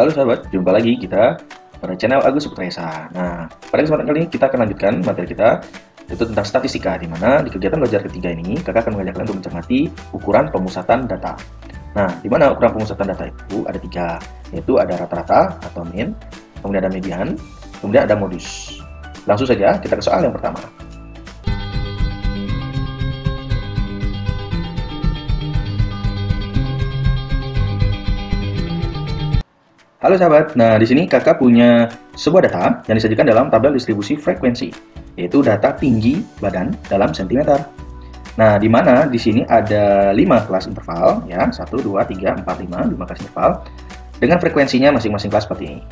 Halo sahabat, jumpa lagi kita pada channel Agus Saputra Esa. Nah, pada kesempatan kali ini kita akan lanjutkan materi kita, yaitu tentang statistika, di mana di kegiatan belajar ketiga ini, kakak akan mengajak kalian untuk mencermati ukuran pemusatan data. Nah, di mana ukuran pemusatan data itu ada tiga, yaitu ada rata-rata atau mean, kemudian ada median, kemudian ada modus. Langsung saja kita ke soal yang pertama. Halo sahabat, nah di sini kakak punya sebuah data yang disajikan dalam tabel distribusi frekuensi, yaitu data tinggi badan dalam sentimeter. Nah, di mana di sini ada 5 kelas interval, ya, 1, 2, 3, 4, 5 kelas interval, dengan frekuensinya masing-masing kelas seperti ini.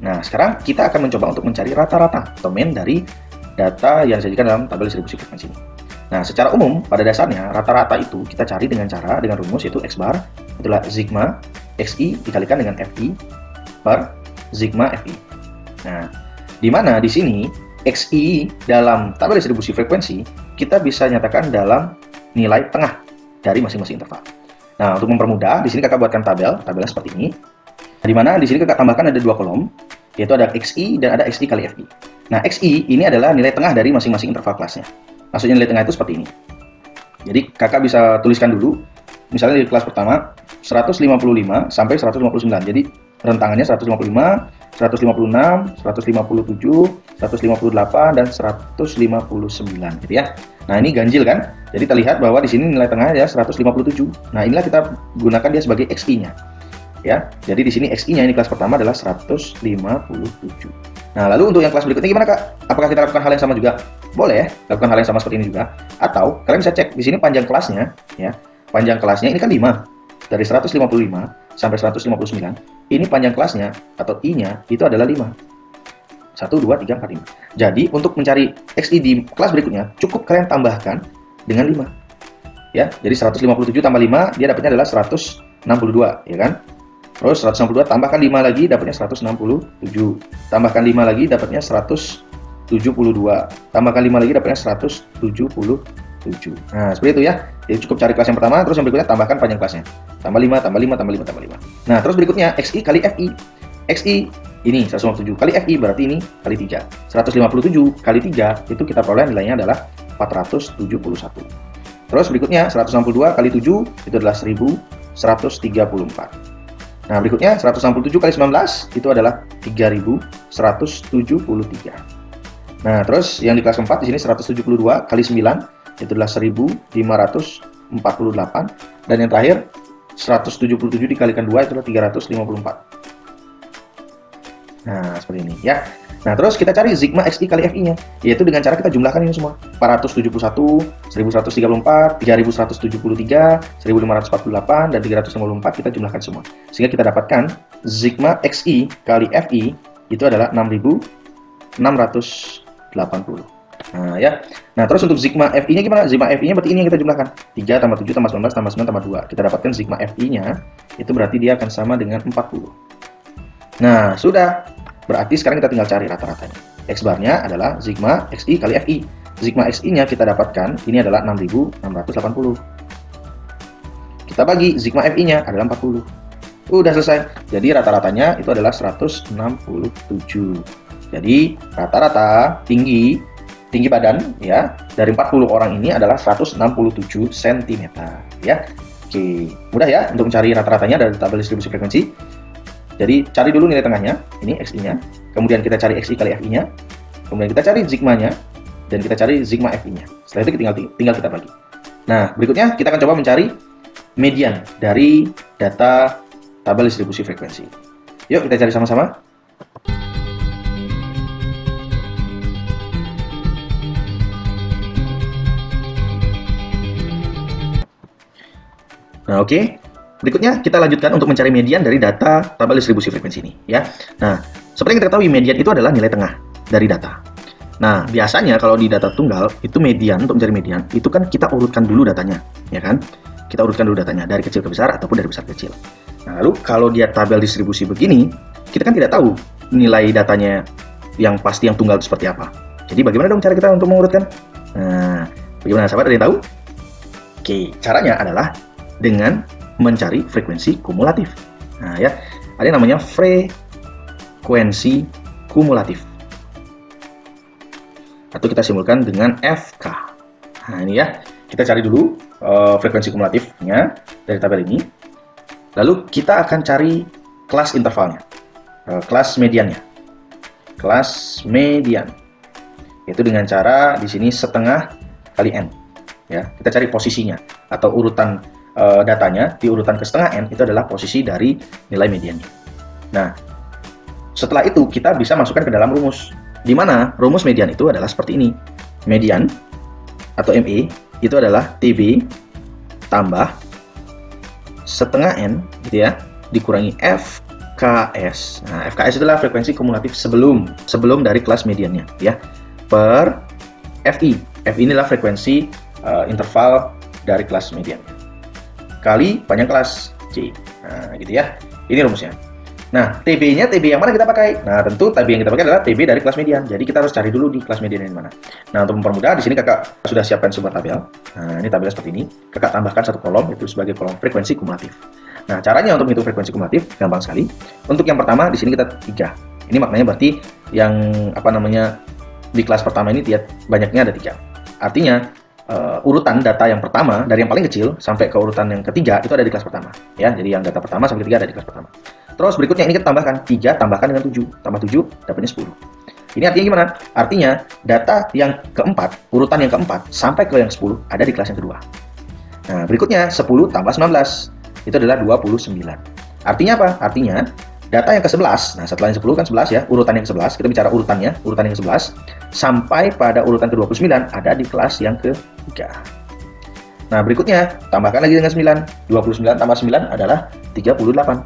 Nah, sekarang kita akan mencoba untuk mencari rata-rata atau mean dari data yang disajikan dalam tabel distribusi frekuensi ini. Nah, secara umum, pada dasarnya, rata-rata itu kita cari dengan rumus, yaitu X bar, itulah sigma XI dikalikan dengan FI, per sigma FI. Nah, di mana di sini XI dalam tabel distribusi frekuensi kita bisa nyatakan dalam nilai tengah dari masing-masing interval. Nah, untuk mempermudah, di sini kakak buatkan tabelnya seperti ini. Di mana di sini kakak tambahkan ada 2 kolom, yaitu ada XI dan ada XI kali FI. Nah, XI ini adalah nilai tengah dari masing-masing interval kelasnya. Maksudnya nilai tengah itu seperti ini. Jadi kakak bisa tuliskan dulu, misalnya di kelas pertama 155 sampai 159. Jadi rentangannya 155, 156, 157, 158, dan 159 gitu ya. Nah, ini ganjil kan? Jadi terlihat bahwa di sini nilai tengahnya 157. Nah, inilah kita gunakan dia sebagai XI-nya. Ya. Jadi di sini XI-nya ini kelas pertama adalah 157. Nah, lalu untuk yang kelas berikutnya gimana, Kak? Apakah kita lakukan hal yang sama juga? Boleh, lakukan hal yang sama seperti ini juga. Atau kalian bisa cek di sini panjang kelasnya, ya. Panjang kelasnya ini kan 5. Dari 155 sampai 159, ini panjang kelasnya atau I-nya itu adalah 5. 1, 2, 3, 4, 5. Jadi, untuk mencari XI di kelas berikutnya, cukup kalian tambahkan dengan 5. Ya, jadi 157 tambah 5, dia dapatnya adalah 162, ya kan? Terus 162 tambahkan 5 lagi, dapatnya 167. Tambahkan 5 lagi, dapatnya 172. Tambahkan 5 lagi, dapatnya 177. Nah, seperti itu ya. Jadi cukup cari kelas yang pertama, terus yang berikutnya tambahkan panjang kelasnya. Tambah 5, tambah 5, tambah 5, tambah 5. Nah, terus berikutnya XI kali FI. XI ini 157 kali FI berarti ini kali 3. 157 kali 3 itu kita peroleh nilainya adalah 471. Terus berikutnya 162 kali 7 itu adalah 1134. Nah, berikutnya 167 kali 19 itu adalah 3173. Nah, terus yang di kelas keempat di sini 172 kali 9 itu adalah 1548, dan yang terakhir 177 dikalikan 2 itu adalah 354. Nah, seperti ini ya. Nah, terus kita cari sigma XI kali FI-nya, yaitu dengan cara kita jumlahkan ini semua. 471, 1134, 3173, 1548, dan 354 kita jumlahkan semua. Sehingga kita dapatkan sigma XI kali FI itu adalah 6680. Nah, ya. Nah, terus untuk sigma FI-nya gimana? Sigma FI-nya berarti ini yang kita jumlahkan. 3 tambah 7 tambah 19 tambah 9 tambah 2. Kita dapatkan sigma FI-nya itu berarti dia akan sama dengan 40. Nah, sudah. Berarti sekarang kita tinggal cari rata-ratanya. X bar-nya adalah sigma XI kali FI. Sigma XI-nya kita dapatkan ini adalah 6680. Kita bagi sigma FI-nya adalah 40. Udah selesai. Jadi rata-ratanya itu adalah 167. Jadi rata-rata tinggi badan ya dari 40 orang ini adalah 167 cm ya. Oke, mudah ya untuk mencari rata-ratanya dari tabel distribusi frekuensi. Jadi cari dulu nilai tengahnya, ini XI-nya, kemudian kita cari XI kali FI-nya, kemudian kita cari sigma-nya, dan kita cari sigma FI-nya. Setelah itu tinggal kita bagi. Nah, berikutnya kita akan coba mencari median dari data tabel distribusi frekuensi. Yuk kita cari sama-sama. Nah, oke. Berikutnya kita lanjutkan untuk mencari median dari data tabel distribusi frekuensi ini, ya. Nah, seperti yang kita ketahui, median itu adalah nilai tengah dari data. Nah, biasanya kalau di data tunggal itu median, untuk mencari median itu kan kita urutkan dulu datanya, ya kan? Kita urutkan dulu datanya dari kecil ke besar ataupun dari besar ke kecil. Nah, lalu kalau dia tabel distribusi begini, kita kan tidak tahu nilai datanya yang pasti yang tunggal itu seperti apa. Jadi bagaimana dong cara kita untuk mengurutkan? Nah, bagaimana sahabat, ada yang tahu? Oke, caranya adalah dengan mencari frekuensi kumulatif. Nah, ya, ada yang namanya frekuensi kumulatif, atau kita simbolkan dengan FK. Nah ini ya, kita cari dulu frekuensi kumulatifnya dari tabel ini. Lalu kita akan cari kelas intervalnya, kelas mediannya, kelas median, yaitu dengan cara di sini setengah kali n. Ya, kita cari posisinya atau urutan datanya di urutan ke setengah n, itu adalah posisi dari nilai mediannya. Nah, setelah itu kita bisa masukkan ke dalam rumus, di mana rumus median itu adalah seperti ini. Median atau ME itu adalah TB tambah setengah n gitu ya, dikurangi FKS. Nah, FKS adalah frekuensi kumulatif sebelum dari kelas mediannya ya, per FI. FI inilah frekuensi interval dari kelas mediannya, kali panjang kelas C. Nah, gitu ya. Ini rumusnya. Nah, TB-nya TB yang mana kita pakai? Nah, tentu TB yang kita pakai adalah TB dari kelas median. Jadi kita harus cari dulu di kelas median yang mana. Nah, untuk mempermudah, di sini kakak sudah siapkan sebuah tabel. Nah, ini tabelnya seperti ini. Kakak tambahkan satu kolom, itu sebagai kolom frekuensi kumulatif. Nah, caranya untuk menghitung frekuensi kumulatif gampang sekali. Untuk yang pertama, di sini kita 3. Ini maknanya berarti yang di kelas pertama ini banyaknya ada 3. Artinya urutan data yang pertama dari yang paling kecil sampai ke urutan yang ketiga itu ada di kelas pertama ya. Jadi yang data pertama sampai ketiga ada di kelas pertama. Terus berikutnya ini kita tambahkan 3 tambahkan dengan 7, tambah 7 dapatnya 10. Ini artinya gimana? Artinya data yang keempat, urutan yang keempat sampai ke yang 10 ada di kelas yang kedua. Nah, berikutnya 10 tambah 19 itu adalah 29. Artinya apa? Artinya data yang ke-11, nah setelah yang 10 kan 11 ya, urutan yang ke-11, kita bicara urutannya, urutan yang ke-11 sampai pada urutan ke-29 ada di kelas yang ketiga. Nah, berikutnya tambahkan lagi dengan 9. 29 tambah 9 adalah 38.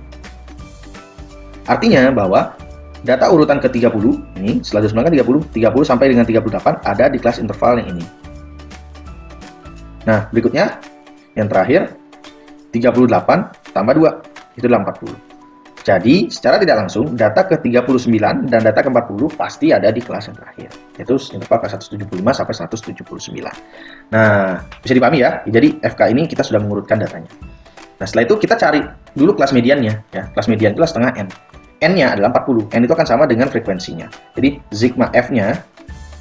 Artinya bahwa data urutan ke-30 ini setelah 29 kan 30 sampai dengan 38 ada di kelas interval yang ini. Nah, berikutnya yang terakhir 38 tambah 2 itu adalah 40. Jadi, secara tidak langsung, data ke-39 dan data ke-40 pasti ada di kelas yang terakhir, yaitu interval ke-175 sampai 179. Nah, bisa dipahami ya? Jadi, FK ini kita sudah mengurutkan datanya. Nah, setelah itu kita cari dulu kelas mediannya. Ya. Kelas median itu setengah N. N-nya adalah 40. N itu akan sama dengan frekuensinya. Jadi, sigma F-nya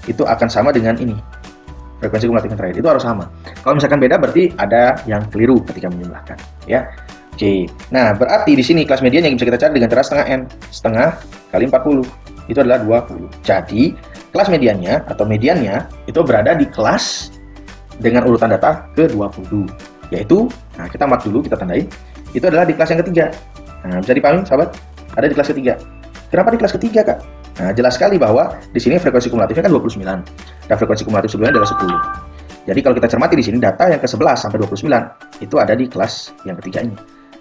itu akan sama dengan ini. Frekuensi kumulatif yang terakhir. Itu harus sama. Kalau misalkan beda, berarti ada yang keliru ketika menjumlahkan. Ya. Oke, nah berarti di sini kelas median yang bisa kita cari dengan cara setengah N, setengah kali 40, itu adalah 20. Jadi, kelas mediannya atau mediannya itu berada di kelas dengan urutan data ke-20, yaitu, nah kita mark dulu, kita tandai, itu adalah di kelas yang ketiga. Nah, bisa dipahami sahabat? Ada di kelas ketiga. Kenapa di kelas ketiga, Kak? Nah, jelas sekali bahwa di sini frekuensi kumulatifnya kan 29, dan frekuensi kumulatif sebelumnya adalah 10. Jadi kalau kita cermati di sini, data yang ke-11 sampai 29, itu ada di kelas yang ketiga ini.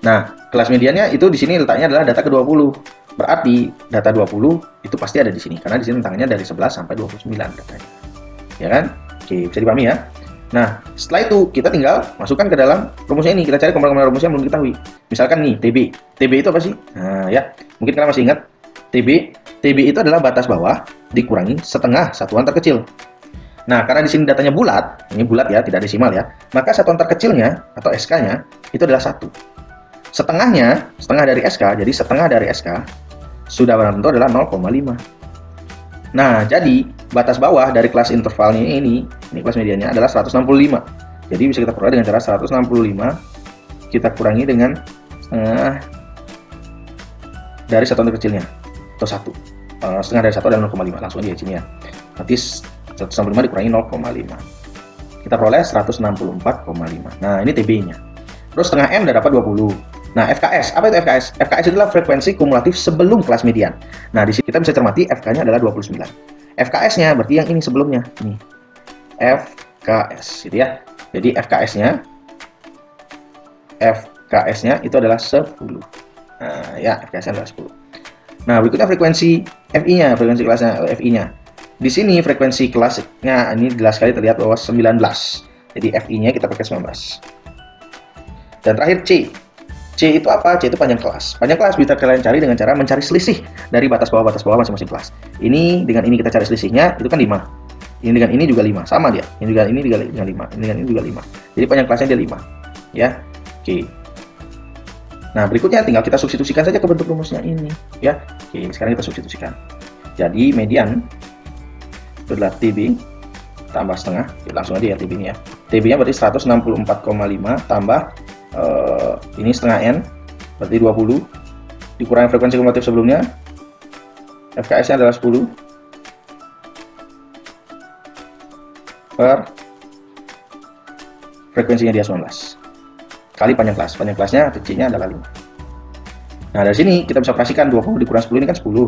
Nah, kelas mediannya itu di sini letaknya adalah data ke-20. Berarti data 20 itu pasti ada di sini karena di sini tangannya dari 11 sampai 29 datanya. Ya kan? Oke, bisa dipahami ya. Nah, setelah itu kita tinggal masukkan ke dalam rumusnya ini. Kita cari komplemen rumusnya yang belum diketahui. Misalkan nih, TB. TB itu apa sih? Nah, ya. Mungkin kalian masih ingat TB. TB itu adalah batas bawah dikurangi setengah satuan terkecil. Nah, karena di sini datanya bulat, ini bulat ya, tidak desimal ya, maka satuan terkecilnya atau SK-nya itu adalah 1. Setengahnya, setengah dari SK, jadi setengah dari SK sudah barang tentu adalah 0,5. Nah, jadi batas bawah dari kelas intervalnya ini kelas mediannya adalah 165. Jadi bisa kita peroleh dengan cara 165 kita kurangi dengan setengah dari satuan terkecilnya atau 1. Setengah dari 1 adalah 0,5, langsung aja di sini ya. Nanti 165 dikurangi 0,5. Kita peroleh 164,5. Nah, ini TB-nya. Terus setengah M udah dapat 20. Nah, FKS, apa itu FKS? FKS adalah frekuensi kumulatif sebelum kelas median. Nah, di sini kita bisa cermati FK-nya adalah 29. FKS-nya berarti yang ini sebelumnya. Ini. FKS, gitu ya. Jadi FKS-nya itu adalah 10. Nah, ya, FKS-nya adalah 10. Nah, berikutnya frekuensi FI-nya, frekuensi kelasnya FI-nya. Di sini frekuensi kelasnya ini jelas sekali terlihat bahwa 19. Jadi FI-nya kita pakai 19. Dan terakhir C. C itu apa? C itu panjang kelas. Panjang kelas bisa kalian cari dengan cara mencari selisih dari batas bawah masing-masing kelas. Ini dengan ini kita cari selisihnya, itu kan 5. Ini dengan ini juga 5, sama dia. Ini dengan ini juga 5, ini dengan ini juga 5. Jadi panjang kelasnya dia 5. Ya. Oke. Nah, berikutnya tinggal kita substitusikan saja ke bentuk rumusnya ini, ya. Oke, sekarang kita substitusikan. Jadi median itu adalah TB tambah setengah, langsung aja ya TB-nya. TB-nya berarti 164,5 tambah ini setengah N, berarti 20, dikurangi frekuensi kumulatif sebelumnya, FKS-nya adalah 10, per frekuensinya dia 19, kali panjang kelasnya C-nya adalah 5. Nah, dari sini kita bisa operasikan 20 dikurang 10 ini kan 10.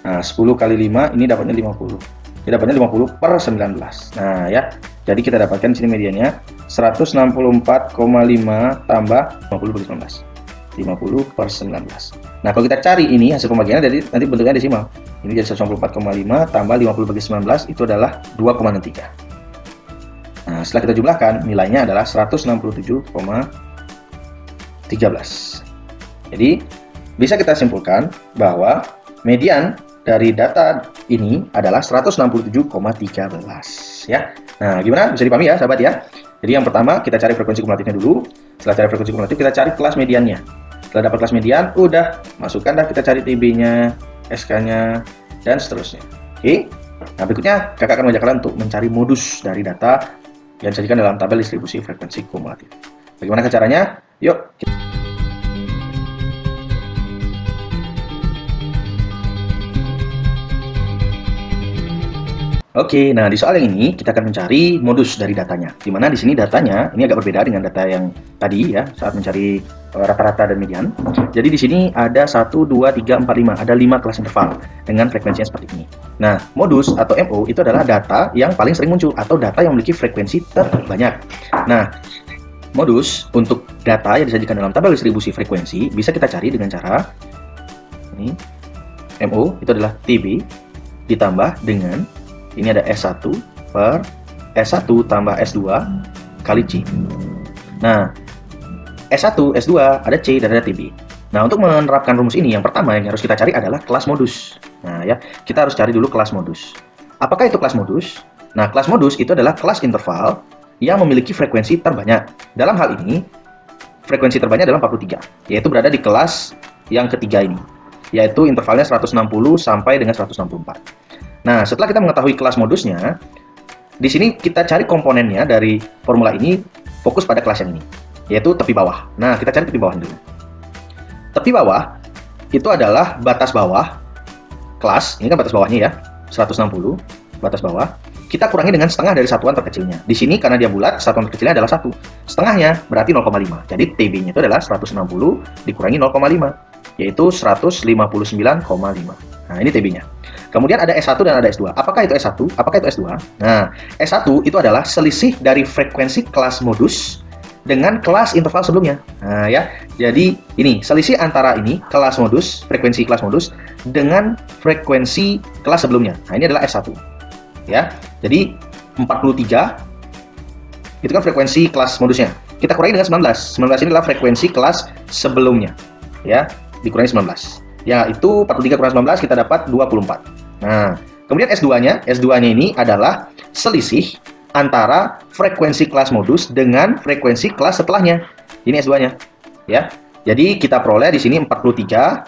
Nah, 10 kali 5 ini dapatnya 50. Ini dapatnya 50 per 19. Nah, ya. Jadi kita dapatkan di sini mediannya 164,5 tambah 50 bagi 19. 50 per 19. Nah, kalau kita cari ini hasil pembagiannya jadi nanti bentuknya desimal. Ini jadi 164,5 tambah 50 bagi 19 itu adalah 2,63. Nah, setelah kita jumlahkan, nilainya adalah 167,13. Jadi, bisa kita simpulkan bahwa median dari data ini adalah 167,13 ya. Nah, gimana? Bisa dipahami ya, sahabat ya. Jadi yang pertama kita cari frekuensi kumulatifnya dulu. Setelah cari frekuensi kumulatif, kita cari kelas mediannya. Setelah dapat kelas median, udah masukkan dah kita cari TB-nya, SK-nya, dan seterusnya. Oke. Nah, berikutnya kakak akan mengajak kalian untuk mencari modus dari data yang disajikan dalam tabel distribusi frekuensi kumulatif. Bagaimana caranya? Yuk. Oke, nah di soal yang ini kita akan mencari modus dari datanya. Di mana di sini datanya ini agak berbeda dengan data yang tadi ya saat mencari rata-rata dan median. Jadi di sini ada 1, 2, 3, 4, 5, ada 5 kelas interval dengan frekuensinya seperti ini. Nah, modus atau MO itu adalah data yang paling sering muncul atau data yang memiliki frekuensi terbanyak. Nah, modus untuk data yang disajikan dalam tabel distribusi frekuensi bisa kita cari dengan cara ini. MO itu adalah TB ditambah dengan ini ada S1 per S1 tambah S2 kali C. Nah, S1, S2, ada C, dan ada TB. Nah, untuk menerapkan rumus ini, yang pertama yang harus kita cari adalah kelas modus. Nah, ya, kita harus cari dulu kelas modus. Apakah itu kelas modus? Nah, kelas modus itu adalah kelas interval yang memiliki frekuensi terbanyak. Dalam hal ini, frekuensi terbanyak adalah 43, yaitu berada di kelas yang ketiga ini, yaitu intervalnya 160 sampai dengan 164. Nah, setelah kita mengetahui kelas modusnya, di sini kita cari komponennya dari formula ini, fokus pada kelas yang ini, yaitu tepi bawah. Nah, kita cari tepi bawahnya dulu. Tepi bawah itu adalah batas bawah kelas, ini kan batas bawahnya ya, 160, batas bawah. Kita kurangi dengan setengah dari satuan terkecilnya. Di sini karena dia bulat, satuan terkecilnya adalah 1. Setengahnya berarti 0,5. Jadi TB-nya itu adalah 160 dikurangi 0,5, yaitu 159,5. Nah, ini TB-nya. Kemudian ada S1 dan ada S2. Apakah itu S1? Apakah itu S2? Nah, S1 itu adalah selisih dari frekuensi kelas modus dengan kelas interval sebelumnya. Nah, ya. Jadi, ini selisih antara ini kelas modus, frekuensi kelas modus dengan frekuensi kelas sebelumnya. Nah, ini adalah S1. Ya. Jadi, 43 itu kan frekuensi kelas modusnya. Kita kurangi dengan 19. 19 ini adalah frekuensi kelas sebelumnya. Ya, dikurangi 19. Ya, itu 43 kurang 19 kita dapat 24. Nah, kemudian S2-nya ini adalah selisih antara frekuensi kelas modus dengan frekuensi kelas setelahnya. Ini S2-nya, ya. Jadi kita peroleh di sini 43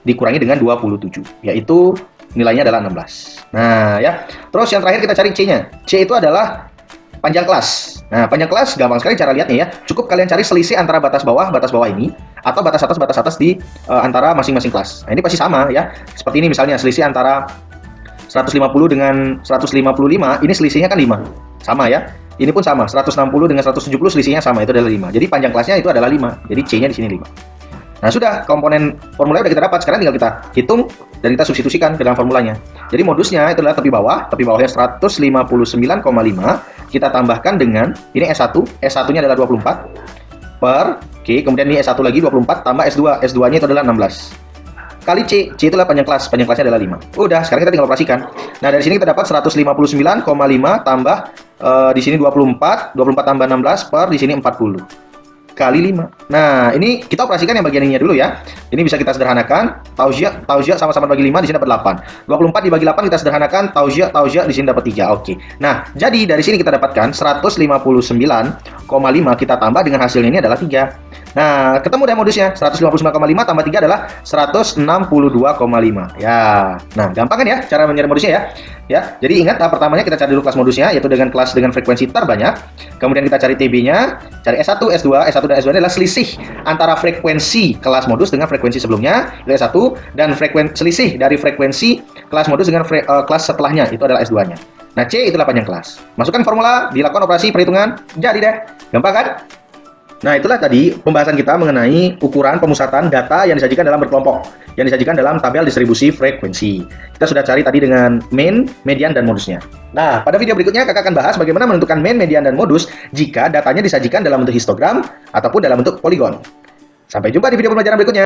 dikurangi dengan 27, yaitu nilainya adalah 16. Nah, ya. Terus yang terakhir kita cari C-nya. C itu adalah panjang kelas. Nah, panjang kelas gampang sekali cara lihatnya ya. Cukup kalian cari selisih antara batas bawah ini atau batas atas di antara masing-masing kelas. Nah, ini pasti sama ya. Seperti ini misalnya selisih antara 150 dengan 155, ini selisihnya kan 5. Sama ya. Ini pun sama, 160 dengan 170 selisihnya sama, itu adalah 5. Jadi panjang kelasnya itu adalah 5. Jadi C-nya di sini 5. Nah, sudah komponen formulanya udah kita dapat. Sekarang tinggal kita hitung dan kita substitusikan ke dalam formulanya. Jadi modusnya itu adalah tepi bawahnya 159,5. Kita tambahkan dengan ini S1, S1-nya adalah 24 per Oke, kemudian ini S1 lagi 24 tambah S2. S2-nya itu adalah 16. Kali C. C itu adalah panjang kelasnya adalah 5. Udah, sekarang kita tinggal operasikan. Nah, dari sini kita dapat 159,5 tambah di sini 24 tambah 16 per di sini 40 kali 5. Nah, ini kita operasikan yang bagian ininya dulu ya. Ini bisa kita sederhanakan. Taujia sama-sama bagi 5, di sini dapat 8. 24 dibagi 8 kita sederhanakan. Taujia di sini dapat 3. Oke. Nah, jadi dari sini kita dapatkan 159,5 kita tambah dengan hasilnya ini adalah 3. Nah, ketemu deh modusnya. 159,5 tambah 3 adalah 162,5. Ya. Nah, gampang kan ya cara mencari modusnya ya? Ya. Jadi ingat tahap pertamanya kita cari dulu kelas modusnya, yaitu dengan kelas dengan frekuensi terbanyak. Kemudian kita cari TB-nya, cari S1, S2. S1 dan S2 adalah selisih antara frekuensi kelas modus dengan frekuensi sebelumnya, itu S1, dan selisih dari frekuensi kelas modus dengan kelas setelahnya, itu adalah S2-nya. Nah, C itulah panjang kelas. Masukkan formula, dilakukan operasi perhitungan, jadi deh. Gampang kan? Nah, itulah tadi pembahasan kita mengenai ukuran pemusatan data yang disajikan dalam berkelompok, yang disajikan dalam tabel distribusi frekuensi. Kita sudah cari tadi dengan mean, median, dan modusnya. Nah, pada video berikutnya kakak akan bahas bagaimana menentukan mean, median, dan modus jika datanya disajikan dalam bentuk histogram ataupun dalam bentuk poligon. Sampai jumpa di video pembelajaran berikutnya.